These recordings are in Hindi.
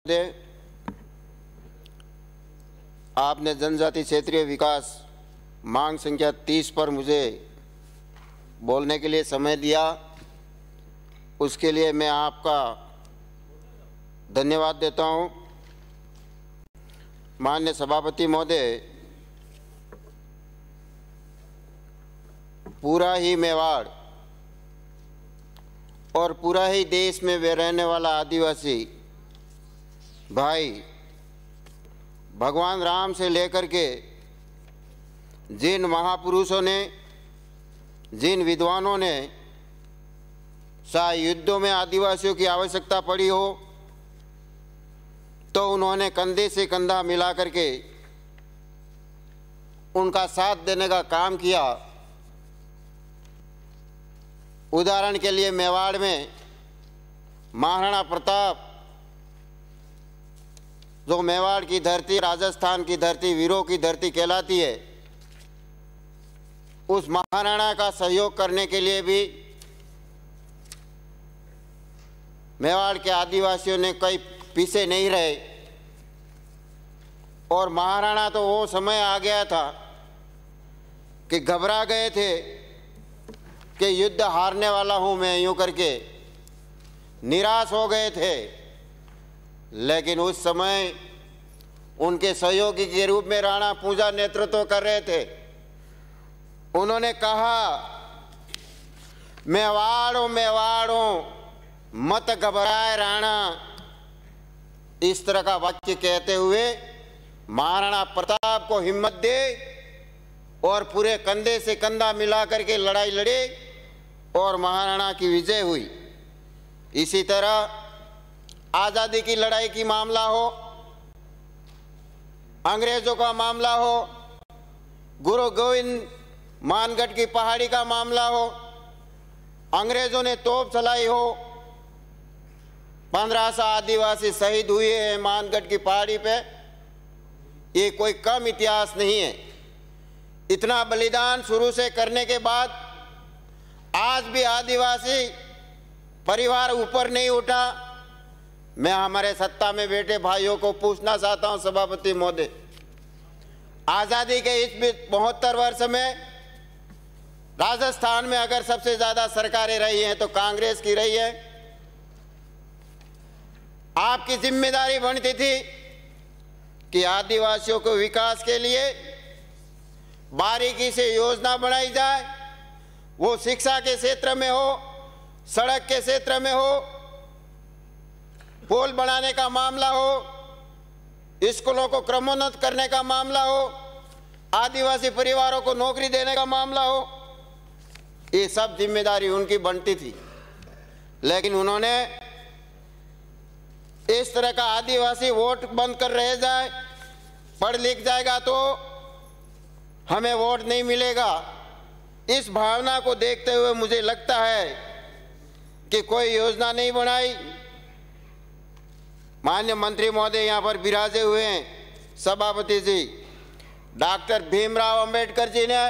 महोदय, आपने जनजाति क्षेत्रीय विकास मांग संख्या 30 पर मुझे बोलने के लिए समय दिया, उसके लिए मैं आपका धन्यवाद देता हूं। माननीय सभापति महोदय, पूरा ही मेवाड़ और पूरा ही देश में वे रहने वाला आदिवासी भाई भगवान राम से लेकर के जिन महापुरुषों ने, जिन विद्वानों ने चाहे युद्धों में आदिवासियों की आवश्यकता पड़ी हो तो उन्होंने कंधे से कंधा मिला करके उनका साथ देने का काम किया। उदाहरण के लिए मेवाड़ में महाराणा प्रताप, जो मेवाड़ की धरती, राजस्थान की धरती, वीरों की धरती कहलाती है, उस महाराणा का सहयोग करने के लिए भी मेवाड़ के आदिवासियों ने कई पीछे नहीं रहे। और महाराणा तो वो समय आ गया था कि घबरा गए थे कि युद्ध हारने वाला हूं मैं, यूं करके निराश हो गए थे। लेकिन उस समय उनके सहयोगी के रूप में राणा पूजा नेतृत्व कर रहे थे। उन्होंने कहा, मेवाड़ो मेवाड़ो मत घबराए राणा, इस तरह का वाक्य कहते हुए महाराणा प्रताप को हिम्मत दे और पूरे कंधे से कंधा मिला करके लड़ाई लड़े और महाराणा की विजय हुई। इसी तरह आजादी की लड़ाई की मामला हो, अंग्रेजों का मामला हो, गुरु गोविंद मानगढ़ की पहाड़ी का मामला हो, अंग्रेजों ने तोप चलाई हो, 1500 आदिवासी शहीद हुए हैं मानगढ़ की पहाड़ी पे, ये कोई कम इतिहास नहीं है। इतना बलिदान शुरू से करने के बाद आज भी आदिवासी परिवार ऊपर नहीं उठा। मैं हमारे सत्ता में बैठे भाइयों को पूछना चाहता हूं, सभापति महोदय, आजादी के इस 72 वर्ष में राजस्थान में अगर सबसे ज्यादा सरकारें रही हैं तो कांग्रेस की रही है। आपकी जिम्मेदारी बनती थी कि आदिवासियों को विकास के लिए बारीकी से योजना बनाई जाए, वो शिक्षा के क्षेत्र में हो, सड़क के क्षेत्र में हो, पुल बनाने का मामला हो, स्कूलों को क्रमोन्नत करने का मामला हो, आदिवासी परिवारों को नौकरी देने का मामला हो, ये सब जिम्मेदारी उनकी बनती थी। लेकिन उन्होंने इस तरह का आदिवासी वोट बंद कर रह जाए, पढ़ लिख जाएगा तो हमें वोट नहीं मिलेगा, इस भावना को देखते हुए मुझे लगता है कि कोई योजना नहीं बनाई। माननीय मंत्री महोदय यहाँ पर विराजे हुए हैं, सभापति जी, डॉक्टर भीमराव अंबेडकर जी ने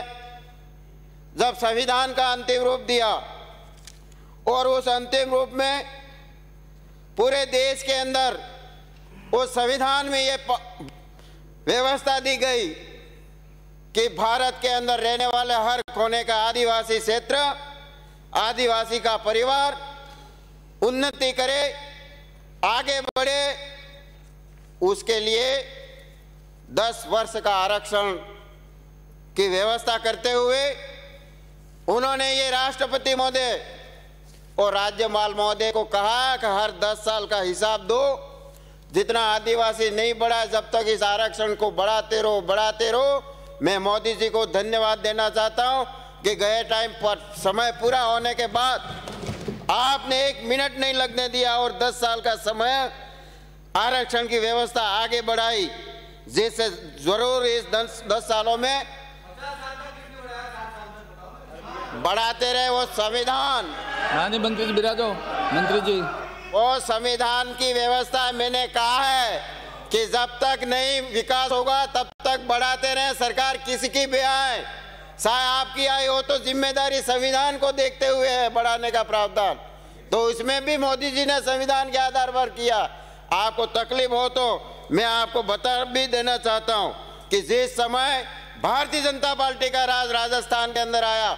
जब संविधान का अंतिम रूप दिया और उस अंतिम रूप में पूरे देश के अंदर उस संविधान में ये व्यवस्था दी गई कि भारत के अंदर रहने वाले हर कोने का आदिवासी क्षेत्र, आदिवासी का परिवार उन्नति करे, आगे बढ़े, उसके लिए 10 वर्ष का आरक्षण की व्यवस्था करते हुए उन्होंने ये राष्ट्रपति महोदय और राज्यपाल महोदय को कहा कि हर 10 साल का हिसाब दो, जितना आदिवासी नहीं बढ़ा जब तक इस आरक्षण को बढ़ाते रहो। मैं मोदी जी को धन्यवाद देना चाहता हूं कि गए टाइम पर समय पूरा होने के बाद आपने 1 मिनट नहीं लगने दिया और 10 साल का समय आरक्षण की व्यवस्था आगे बढ़ाई, जिससे जरूर इस 10 सालों में बढ़ाते रहे। वो संविधान, माननीय मंत्री जी बिराजो, मंत्री जी, वो संविधान की व्यवस्था मैंने कहा है कि जब तक नहीं विकास होगा तब तक बढ़ाते रहे। सरकार किसी की भी आए, चाहे आपकी आई हो, तो जिम्मेदारी संविधान को देखते हुए है बढ़ाने का प्रावधान। तो इसमें भी मोदी जी ने संविधान के आधार पर किया। आपको तकलीफ हो तो मैं आपको बता भी देना चाहता हूं कि जिस समय भारतीय जनता पार्टी का राज राजस्थान के अंदर आया,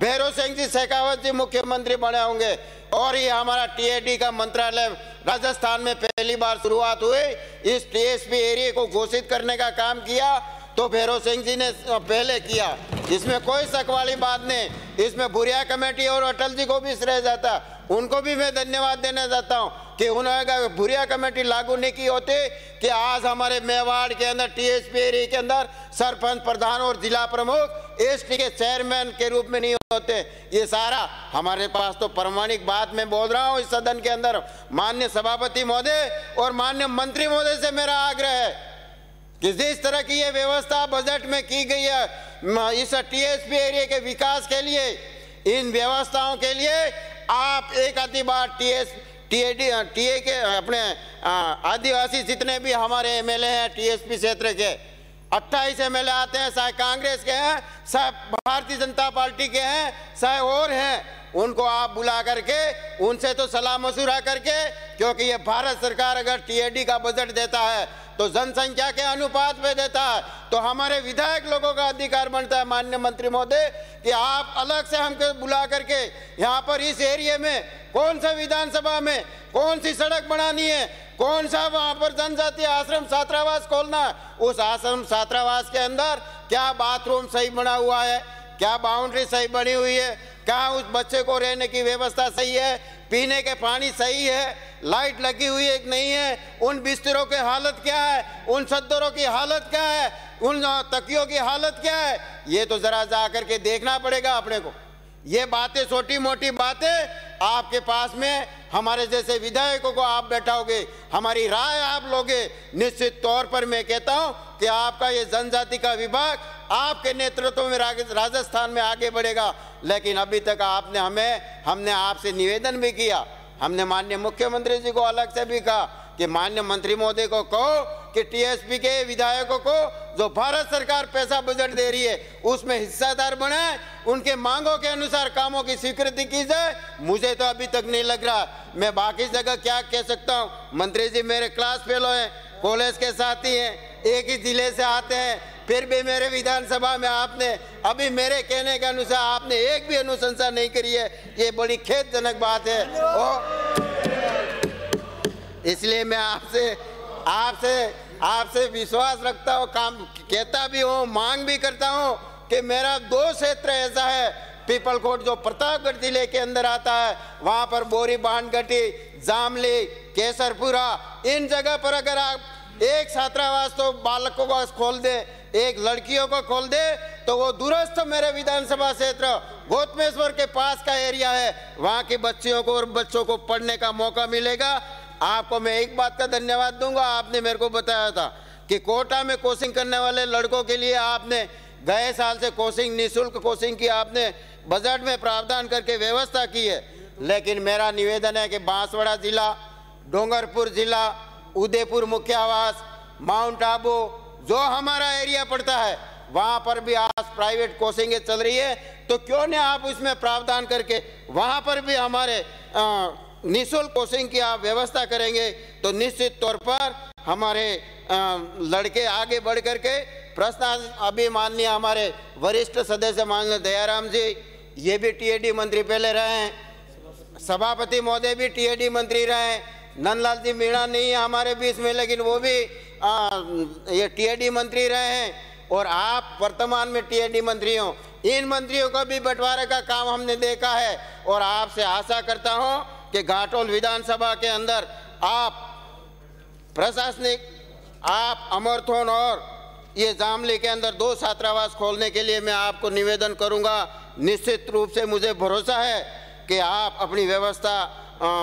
भैरव सिंह जी शेखावत जी मुख्यमंत्री बने होंगे और ये हमारा टीएडी का मंत्रालय राजस्थान में पहली बार शुरुआत हुई, इस टीएसपी एरिया को घोषित करने का काम किया तो भैरव सिंह जी ने पहले किया। इसमें कोई शक वाली बात नहीं। इसमें भुरिया कमेटी और अटल जी को भी श्रेय जाता, उनको भी मैं धन्यवाद देना चाहता हूं कि उन्होंने भुरिया कमेटी लागू नहीं की होती कि आज हमारे मेवाड़ के अंदर टीएसपी एरिया के अंदर सरपंच, प्रधान और जिला प्रमुख एसटी के चेयरमैन के रूप में नहीं होते। ये सारा हमारे पास तो प्रमाणिक बात मैं बोल रहा हूं इस सदन के अंदर। माननीय सभापति महोदय और माननीय मंत्री महोदय से मेरा आग्रह है कि जिस तरह की ये व्यवस्था बजट में की गई है इस टीएसपी एरिया के विकास के लिए, इन व्यवस्थाओं के लिए आप एक आधी बार टीए के अपने आदिवासी जितने भी हमारे एमएलए हैं टीएसपी क्षेत्र के 28 एमएलए आते हैं, चाहे कांग्रेस के हैं, चाहे भारतीय जनता पार्टी के हैं, चाहे और हैं, उनको आप बुला करके उनसे तो सलाह मशुरा करके, क्योंकि ये भारत सरकार अगर टीएडी का बजट देता है तो जनसंख्या के अनुपात में देता है, तो हमारे विधायक लोगों का अधिकार बनता है माननीय मंत्री महोदय कि आप अलग से हमको बुला करके यहाँ पर इस एरिया में कौन सा विधानसभा में कौन सी सड़क बनानी है, कौन सा वहाँ पर जनजातीय आश्रम छात्रावास खोलना है, उस आश्रम छात्रावास के अंदर क्या बाथरूम सही बना हुआ है, क्या बाउंड्री सही बनी हुई है, क्या उस बच्चे को रहने की व्यवस्था सही है, पीने के पानी सही है, लाइट लगी हुई है कि नहीं है, उन बिस्तरों की हालत क्या है, उन चद्दरों की हालत क्या है, उन तकियों की हालत क्या है, ये तो जरा जा करके देखना पड़ेगा अपने को। ये बातें छोटी मोटी बातें आपके पास में हमारे जैसे विधायकों को आप बैठाओगे, हमारी राय आप लोगे, निश्चित तौर पर मैं कहता हूं कि आपका ये जनजाति का विभाग आपके नेतृत्व में राजस्थान में आगे बढ़ेगा। लेकिन अभी तक हमने आपसे निवेदन भी किया, हमने माननीय मुख्यमंत्री जी को अलग से भी कहा कि माननीय मंत्री महोदय को कहो कि टीएसपी के विधायकों को जो भारत सरकार पैसा बजट दे रही है उसमें हिस्सेदार बनाए, उनके मांगों के अनुसार कामों की स्वीकृति की जाए। मुझे तो अभी तक नहीं लग रहा, मैं बाकी जगह क्या कह सकता हूँ। मंत्री जी मेरे क्लास फेलो हैं, कॉलेज के साथी हैं, एक ही जिले से आते हैं, फिर भी मेरे विधानसभा में आपने अभी मेरे कहने के अनुसार आपने एक भी अनुशंसा नहीं करी है, ये बड़ी खेदजनक बात है। और इसलिए मैं आपसे विश्वास रखता हूँ, काम कहता भी हूँ, मांग भी करता हूँ कि मेरा 2 क्षेत्र ऐसा है, पीपलकोट जो प्रतापगढ़ जिले के अंदर आता है, वहाँ पर बोरी बाणगटी, जामली, केसरपुरा, इन जगह पर अगर आप एक छात्रावास तो बालकों को खोल दे, एक लड़कियों को खोल दे, तो वो दूरस्थ मेरे विधानसभा क्षेत्र गौतमेश्वर के पास का एरिया है, वहाँ की बच्चियों को और बच्चों को पढ़ने का मौका मिलेगा। आपको मैं एक बात का धन्यवाद दूंगा, आपने मेरे को बताया था कि कोटा में कोचिंग करने वाले लड़कों के लिए आपने गए साल से कोचिंग, निःशुल्क कोचिंग की आपने बजट में प्रावधान करके व्यवस्था की है। लेकिन मेरा निवेदन है कि बांसवाड़ा जिला, डूंगरपुर जिला, उदयपुर मुख्य आवास, माउंट आबू जो हमारा एरिया पड़ता है, वहाँ पर भी आज प्राइवेट कोचिंगें चल रही है, तो क्यों नहीं आप उसमें प्रावधान करके वहाँ पर भी हमारे निःशुल्क कोचिंग की आप व्यवस्था करेंगे तो निश्चित तौर पर हमारे लड़के आगे बढ़ करके प्रश्न। अभी माननीय हमारे वरिष्ठ सदस्य माननीय दयाराम जी, ये भी टीएडी मंत्री पहले रहे हैं, सभापति महोदय भी टीएडी मंत्री रहे हैं, नंदलाल जी मीणा नहीं है हमारे बीच में, लेकिन वो भी ये टीएडी मंत्री रहे हैं, और आप वर्तमान में टीएडी मंत्री हो। इन मंत्रियों को भी बंटवारे का काम हमने देखा है, और आपसे आशा करता हूं कि घाटोल विधानसभा के अंदर आप प्रशासनिक, आप अमरथोन और ये जामली के अंदर 2 छात्रावास खोलने के लिए मैं आपको निवेदन करूंगा। निश्चित रूप से मुझे भरोसा है कि आप अपनी व्यवस्था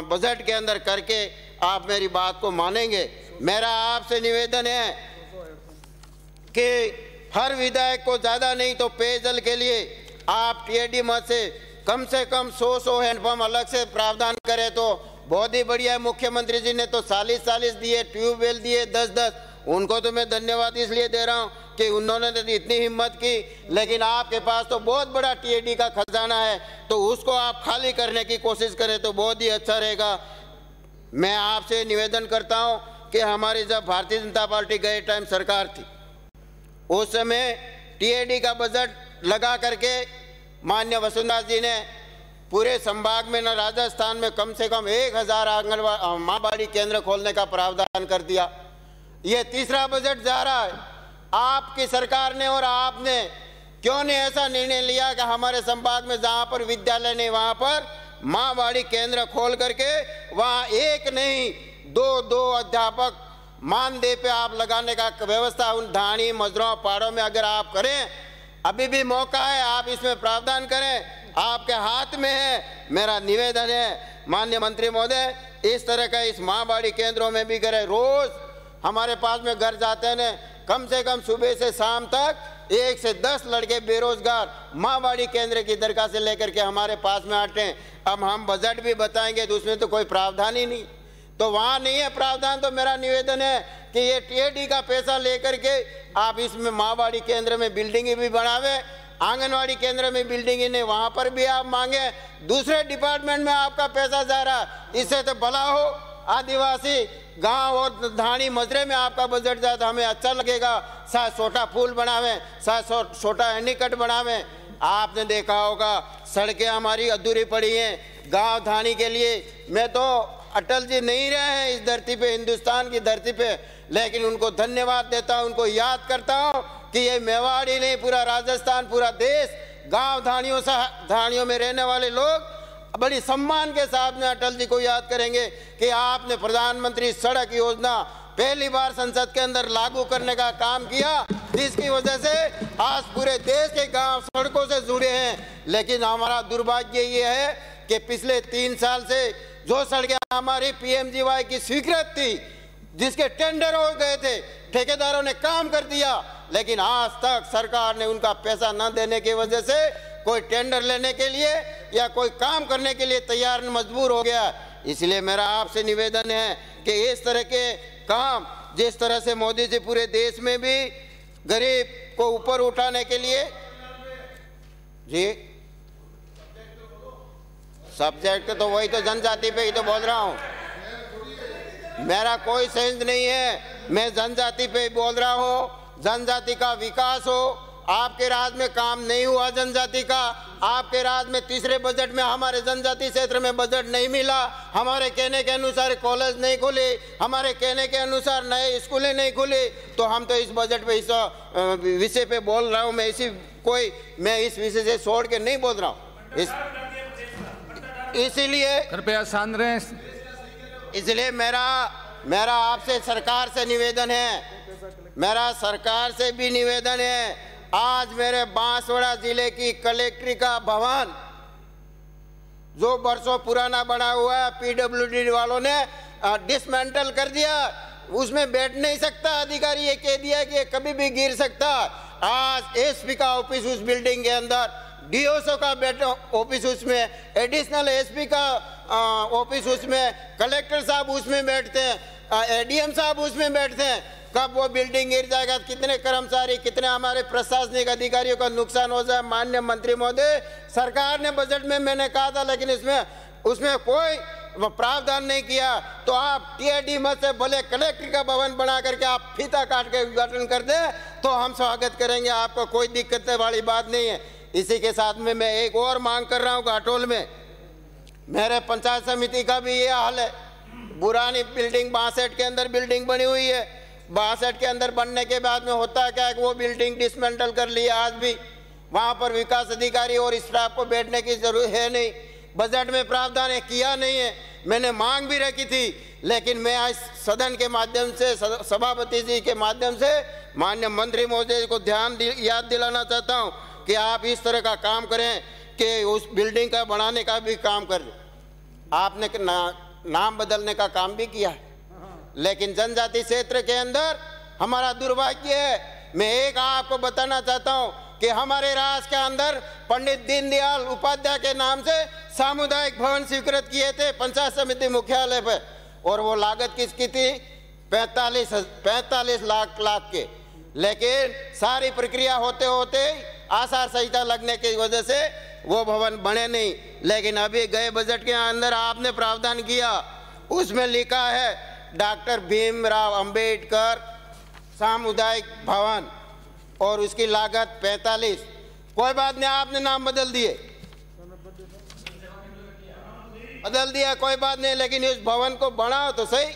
बजट के अंदर करके आप मेरी बात को मानेंगे। मेरा आपसे निवेदन है कि हर विधायक को ज़्यादा नहीं तो पेयजल के लिए आप टीएडी मद से कम 100 हैंडपम्प अलग से प्रावधान करें तो बहुत ही बढ़िया है। मुख्यमंत्री जी ने तो 40 दिए, ट्यूबवेल दिए 10, उनको तो मैं धन्यवाद इसलिए दे रहा हूँ कि उन्होंने तो इतनी हिम्मत की। लेकिन आपके पास तो बहुत बड़ा टीएडी का खजाना है, तो उसको आप खाली करने की कोशिश करें तो बहुत ही अच्छा रहेगा। मैं आपसे निवेदन करता हूँ कि हमारी जब भारतीय जनता पार्टी गए टाइम सरकार थी, उस समय टीएडी का बजट लगा करके माननीय वसुंधरा जी ने पूरे संभाग में न राजस्थान में कम से कम 1000 आंगनबाड़ी माँबाड़ी केंद्र खोलने का प्रावधान कर दिया। ये तीसरा बजट जा रहा है। आपकी सरकार ने और आपने क्यों नहीं ऐसा निर्णय लिया कि हमारे संभाग में जहाँ पर विद्यालय नहीं वहाँ पर माँबाड़ी केंद्र खोल करके वहाँ एक नहीं दो अध्यापक मानदेय पे आप लगाने का व्यवस्था उन ढाणी मजरों पहाड़ों में अगर आप करें, अभी भी मौका है, आप इसमें प्रावधान करें, आपके हाथ में है। मेरा निवेदन है माननीय मंत्री महोदय, इस तरह का इस माँबाड़ी केंद्रों में भी करें। रोज हमारे पास में घर जाते हैं, कम से कम सुबह से शाम तक 1 से 10 लड़के बेरोजगार माँबाड़ी केंद्र की दरखास्त लेकर के हमारे पास में आते हैं। अब हम बजट भी बताएंगे तो उसमें तो कोई प्रावधान ही नहीं, तो वहाँ नहीं है प्रावधान। तो मेरा निवेदन है कि ये टीएडी का पैसा लेकर के आप इसमें माँबाड़ी केंद्र में बिल्डिंग भी बढ़ावे, आंगनवाड़ी केंद्र में बिल्डिंग ही नहीं वहाँ पर भी आप मांगे। दूसरे डिपार्टमेंट में आपका पैसा जा रहा, इससे तो भला हो आदिवासी गांव और ढाणी मजरे में आपका बजट जाता, हमें अच्छा लगेगा। शायद छोटा पुल बनावे, शायद छोटा हैंडीकट बनावे। आपने देखा होगा सड़कें हमारी अधूरी पड़ी हैं गांव ढाणी के लिए। मैं तो अटल जी नहीं रहे हैं इस धरती पे, हिंदुस्तान की धरती पे, लेकिन उनको धन्यवाद देता हूं, उनको याद करता हूं कि ये मेवाड़ ही नहीं, पूरा राजस्थान, पूरा देश गांव ढाणियों में रहने वाले लोग बड़ी सम्मान के साथ में अटल जी को याद करेंगे कि आपने प्रधानमंत्री सड़क योजना पहली बार संसद के अंदर लागू करने का काम किया, जिसकी वजह से आज पूरे देश के गांव सड़कों से जुड़े हैं। लेकिन हमारा दुर्भाग्य ये है कि पिछले 3 साल से जो सड़कें हमारी पीएमजीवाई की स्वीकृत थी, जिसके टेंडर हो गए थे, ठेकेदारों ने काम कर दिया, लेकिन आज तक सरकार ने उनका पैसा न देने की वजह से कोई टेंडर लेने के लिए या कोई काम करने के लिए तैयार मजबूर हो गया। इसलिए मेरा आपसे निवेदन है कि इस तरह के काम, जिस तरह से मोदी जी पूरे देश में भी गरीब को ऊपर उठाने के लिए, जी सब्जेक्ट तो वही तो जनजाति पे ही तो बोल रहा हूँ, मेरा कोई सेंस नहीं है, मैं जनजाति पे ही बोल रहा हूँ। जनजाति का विकास हो, आपके राज में काम नहीं हुआ जनजाति का, आपके राज में तीसरे बजट में हमारे जनजाति क्षेत्र में बजट नहीं मिला, हमारे कहने के अनुसार कॉलेज नहीं खुले, हमारे कहने के अनुसार नए स्कूलें नहीं खुले, तो हम तो इस बजट पे इस विषय पे बोल रहा हूँ। मैं इस विषय से छोड़ के नहीं बोल रहा हूँ, इसीलिए कृपया शांत रहें। इसलिए मेरा आपसे सरकार से निवेदन है, मेरा सरकार से भी निवेदन है, आज मेरे बांसवाड़ा जिले की कलेक्ट्री का भवन जो वर्षों पुराना बना हुआ है, पीडब्ल्यूडी वालों ने डिसमेंटल कर दिया, उसमें बैठ नहीं सकता अधिकारी, ये कह दिया कि ये कभी भी गिर सकता। आज एसपी का ऑफिस उस बिल्डिंग के अंदर, डीओसओ का ऑफिस उसमें, एडिशनल एसपी का ऑफिस उसमें, कलेक्टर साहब उसमें बैठते हैं, एडीएम साहब उसमें बैठते हैं। कब वो बिल्डिंग गिर जाएगा, कितने कर्मचारी, कितने हमारे प्रशासनिक अधिकारियों का नुकसान हो जाए। माननीय मंत्री महोदय, सरकार ने बजट में मैंने कहा था, लेकिन उसमें कोई प्रावधान नहीं किया, तो आप टीएडी मत से भले कलेक्टर का भवन बना करके आप फीता काट के उद्घाटन कर दे तो हम स्वागत करेंगे, आपको कोई दिक्कत वाली बात नहीं है। इसी के साथ में मैं एक और मांग कर रहा हूँ, घाटोल में मेरे पंचायत समिति का भी ये हाल है, पुरानी बिल्डिंग 62 के अंदर बिल्डिंग बनी हुई है, 62 के अंदर बनने के बाद में होता क्या है कि वो बिल्डिंग डिसमेंटल कर लिया, आज भी वहाँ पर विकास अधिकारी और स्टाफ को बैठने की जरूरत है नहीं, बजट में प्रावधान किया नहीं है। मैंने मांग भी रखी थी, लेकिन मैं आज सदन के माध्यम से, सभापति जी के माध्यम से माननीय मंत्री महोदय को याद दिलाना चाहता हूँ कि आप इस तरह का काम करें कि उस बिल्डिंग का बनाने का भी काम कर। आपने नाम बदलने का काम भी किया है, लेकिन जनजाति क्षेत्र के अंदर हमारा दुर्भाग्य है। मैं एक आपको बताना चाहता हूं कि हमारे राज्य के अंदर पंडित दीनदयाल उपाध्याय के नाम से सामुदायिक भवन स्वीकृत किए थे पंचायत समिति मुख्यालय पर, और वो लागत किसकी थी? 45 लाख के। लेकिन सारी प्रक्रिया होते होते आचार संहिता लगने की वजह से वो भवन बने नहीं। लेकिन अभी गए बजट के अंदर आपने प्रावधान किया, उसमें लिखा है डॉक्टर भीमराव अंबेडकर सामुदायिक भवन और उसकी लागत 45। कोई बात नहीं, आपने नाम बदल दिया, कोई बात नहीं, लेकिन इस भवन को बनाओ तो सही।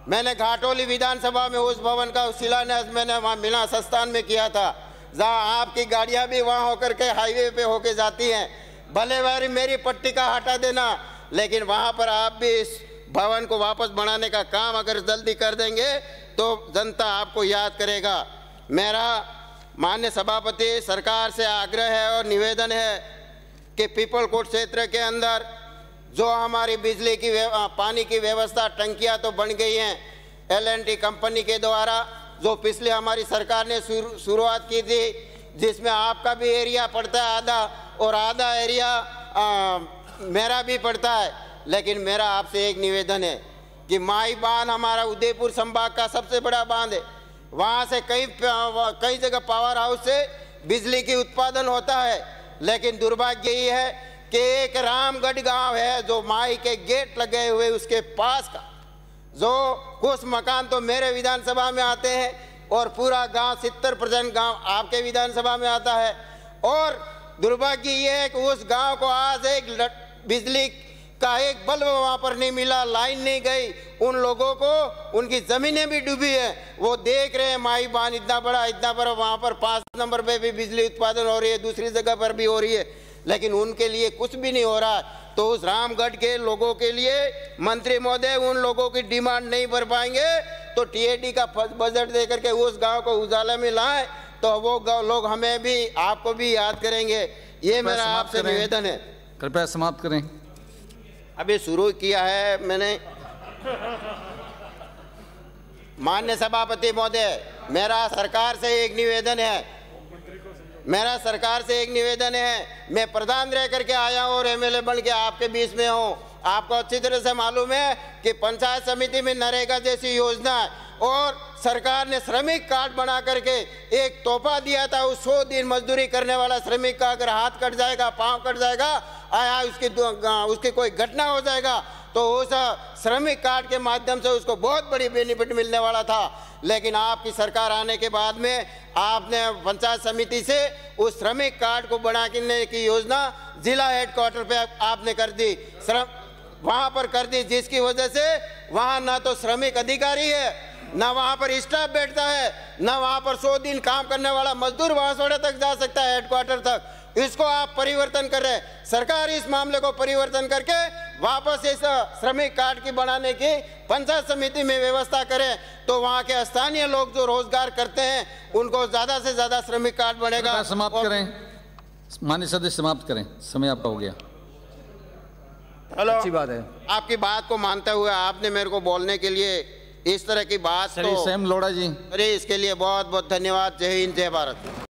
मैंने घाटोली विधानसभा में उस भवन का शिलान्यास मैंने वहाँ मीना संस्थान में किया था, जहाँ आपकी गाड़ियाँ भी वहाँ होकर के हाईवे पे होके जाती हैं। भले बारी मेरी पट्टी का हटा देना, लेकिन वहाँ पर आप भी इस भवन को वापस बनाने का काम अगर जल्दी कर देंगे तो जनता आपको याद करेगा। मेरा माननीय सभापति सरकार से आग्रह है और निवेदन है कि पीपल कोट क्षेत्र के अंदर जो हमारी बिजली की पानी की व्यवस्था टंकियां तो बन गई हैं L&T कंपनी के द्वारा, जो पिछले हमारी सरकार ने शुरुआत की थी, जिसमें आपका भी एरिया पड़ता है आधा और आधा एरिया मेरा भी पड़ता है। लेकिन मेरा आपसे एक निवेदन है कि माई बांध हमारा उदयपुर संभाग का सबसे बड़ा बांध है। वहाँ से कई जगह पावर हाउस से बिजली की उत्पादन होता है, लेकिन दुर्भाग्य ये है कि एक रामगढ़ गांव है जो माई के गेट लगे हुए उसके पास का, जो कुछ मकान तो मेरे विधानसभा में आते हैं और पूरा गांव 70% गांव आपके विधानसभा में आता है। और दुर्भाग्य ये है कि उस गांव को आज एक बिजली का एक बल्ब वहाँ पर नहीं मिला, लाइन नहीं गई, उन लोगों को उनकी ज़मीनें भी डूबी है। वो देख रहे हैं माई बांध इतना बड़ा वहाँ पर 5 नंबर पे भी बिजली उत्पादन हो रही है, दूसरी जगह पर भी हो रही है, लेकिन उनके लिए कुछ भी नहीं हो रहा। तो उस रामगढ़ के लोगों के लिए मंत्री महोदय उन लोगों की डिमांड नहीं भर पाएंगे तो TAT का बजट दे करके उस गाँव को उजाला में लाएं तो वो लोग हमें भी आपको भी याद करेंगे। ये मेरा आपसे निवेदन है। कृपया समाप्त करें। अभी शुरू किया है मैंने। माननीय सभापति महोदय, मेरा सरकार से एक निवेदन है, मैं प्रधान रह करके आया हूँ और MLA बन के आपके बीच में हूँ। आपको अच्छी तरह से मालूम है कि पंचायत समिति में नरेगा जैसी योजना और सरकार ने श्रमिक कार्ड बना करके एक तोहफा दिया था। उस 100 दिन मजदूरी करने वाला श्रमिक का अगर हाथ कट जाएगा, पांव कट जाएगा, आया उसकी कोई घटना हो जाएगा तो उस श्रमिक कार्ड के माध्यम से उसको बहुत बड़ी बेनिफिट मिलने वाला था। लेकिन आपकी सरकार आने के बाद में आपने पंचायत समिति से उस श्रमिक कार्ड को बनाने की योजना जिला हेडक्वार्टर पे आपने कर दी, वहाँ पर कर दी, जिसकी वजह से वहाँ ना तो श्रमिक अधिकारी है, ना वहाँ पर स्टाफ बैठता है, ना वहाँ पर 100 दिन काम करने वाला मजदूर वासोड़ा तक जा सकता है, हेडक्वार्टर तक। इसको आप परिवर्तन कर रहे। सरकार इस मामले को परिवर्तन करके वापस इस श्रमिक कार्ड की बनाने की पंचायत समिति में व्यवस्था करें तो वहाँ के स्थानीय लोग जो रोजगार करते हैं उनको ज्यादा से ज्यादा श्रमिक कार्ड बनेगा। समाप्त करें माननीय सदस्य, समाप्त करें, समय आपका हो गया। हेलो, अच्छी बात है। आपकी बात को मानते हुए आपने मेरे को बोलने के लिए इस तरह की बात, तो सैम लोढ़ा जी, अरे इसके लिए बहुत बहुत धन्यवाद। जय हिंद, जय भारत।